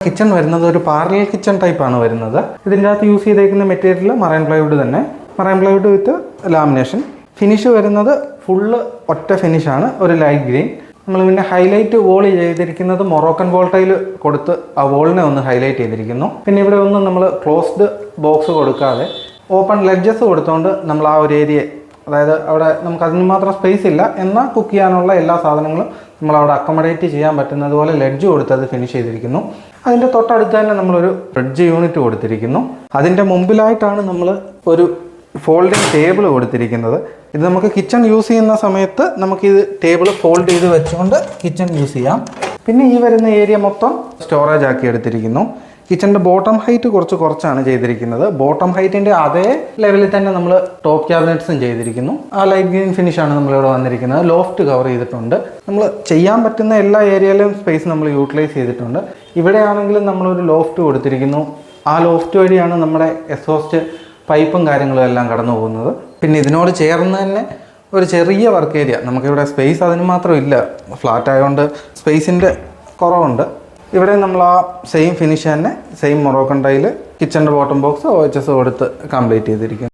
Kitchen വരുന്നത് ഒരു parallel kitchen ടൈപ്പാണ് വരുന്നത്. ഇതിൻ്റെ അകത്ത് യൂസ് ചെയ്തേക്കുന്ന മെറ്റീരിയൽ മറൈൻ പ്ലൈവുഡ് തന്നെ, marine plywood with lamination. Finish വരുന്നത് ഫുള്ള് ഒറ്റ ഫിനിഷാണ്, ഒരു ലൈറ്റ് ഗ്രീൻ. നമ്മൾ പിന്നെ ഹൈലൈറ്റ് വോൾ ചെയ്തിരിക്കുന്നത് മൊറോക്കൻ വോൾ ടൈൽ കൊടുത്ത് ആ വോളിനെ ഒന്ന് ഹൈലൈറ്റ് ചെയ്തിരിക്കുന്നു. പിന്നെ ഇവിടെ ഒന്നും നമ്മൾ ക്ലോസ്ഡ് ബോക്സ് കൊടുക്കാതെ ഓപ്പൺ ലെഡ്ജസ് കൊടുത്തുകൊണ്ട് നമ്മൾ ആ ഒരു ഏരിയ, അതായത് അവിടെ നമുക്ക് അതിന് മാത്രം സ്പേസ് ഇല്ല എന്നാൽ കുക്ക് ചെയ്യാനുള്ള എല്ലാ സാധനങ്ങളും നമ്മളവിടെ അക്കോമഡേറ്റ് ചെയ്യാൻ പറ്റുന്നത് പോലെ ലെഡ്ജ് കൊടുത്ത് അത് ഫിനിഷ് ചെയ്തിരിക്കുന്നു. അതിൻ്റെ തൊട്ടടുത്ത് തന്നെ നമ്മളൊരു ഫ്രിഡ്ജ് യൂണിറ്റ് കൊടുത്തിരിക്കുന്നു. അതിൻ്റെ മുമ്പിലായിട്ടാണ് നമ്മൾ ഒരു ഫോൾഡിങ് ടേബിൾ കൊടുത്തിരിക്കുന്നത്. ഇത് നമുക്ക് കിച്ചൺ യൂസ് ചെയ്യുന്ന സമയത്ത് നമുക്കിത് ടേബിൾ ഫോൾഡ് ചെയ്ത് വെച്ചുകൊണ്ട് കിച്ചൺ യൂസ് ചെയ്യാം. പിന്നെ ഈ വരുന്ന ഏരിയ മൊത്തം സ്റ്റോറേജ് ആക്കി എടുത്തിരിക്കുന്നു. കിച്ചണിൻ്റെ ബോട്ടം ഹൈറ്റ് കുറച്ചാണ് ചെയ്തിരിക്കുന്നത്. ബോട്ടം ഹൈറ്റിൻ്റെ അതേ ലെവലിൽ തന്നെ നമ്മൾ ടോപ്പ് ക്യാബിനറ്റ്സും ചെയ്തിരിക്കുന്നു. ആ ലൈറ്റ് ഗ്രീൻ ഫിനിഷാണ് നമ്മളിവിടെ വന്നിരിക്കുന്നത്. ലോഫ്റ്റ് കവർ ചെയ്തിട്ടുണ്ട്. നമ്മൾ ചെയ്യാൻ പറ്റുന്ന എല്ലാ ഏരിയയിലും സ്പേസ് നമ്മൾ യൂട്ടിലൈസ് ചെയ്തിട്ടുണ്ട്. ഇവിടെയാണെങ്കിലും നമ്മളൊരു ലോഫ്റ്റ് കൊടുത്തിരിക്കുന്നു. ആ ലോഫ്റ്റ് വഴിയാണ് നമ്മുടെ എക്സോസ്റ്റ് പൈപ്പും കാര്യങ്ങളും എല്ലാം കടന്നു പോകുന്നത്. പിന്നെ ഇതിനോട് ചേർന്ന് തന്നെ ഒരു ചെറിയ വർക്ക് ഏരിയ, നമുക്കിവിടെ സ്പേസ് അതിന് മാത്രം ഇല്ല, ഫ്ലാറ്റ് ആയതുകൊണ്ട് സ്പേസിൻ്റെ കുറവുണ്ട്. ഇവിടെ നമ്മൾ ആ സെയിം ഫിനിഷ് തന്നെ, സെയിം മൊറോക്കൻ ടൈൽ കിച്ചണിൻ്റെ ബോട്ടം ബോക്സ് OHS കൊടുത്ത് കംപ്ലീറ്റ് ചെയ്തിരിക്കുന്നു.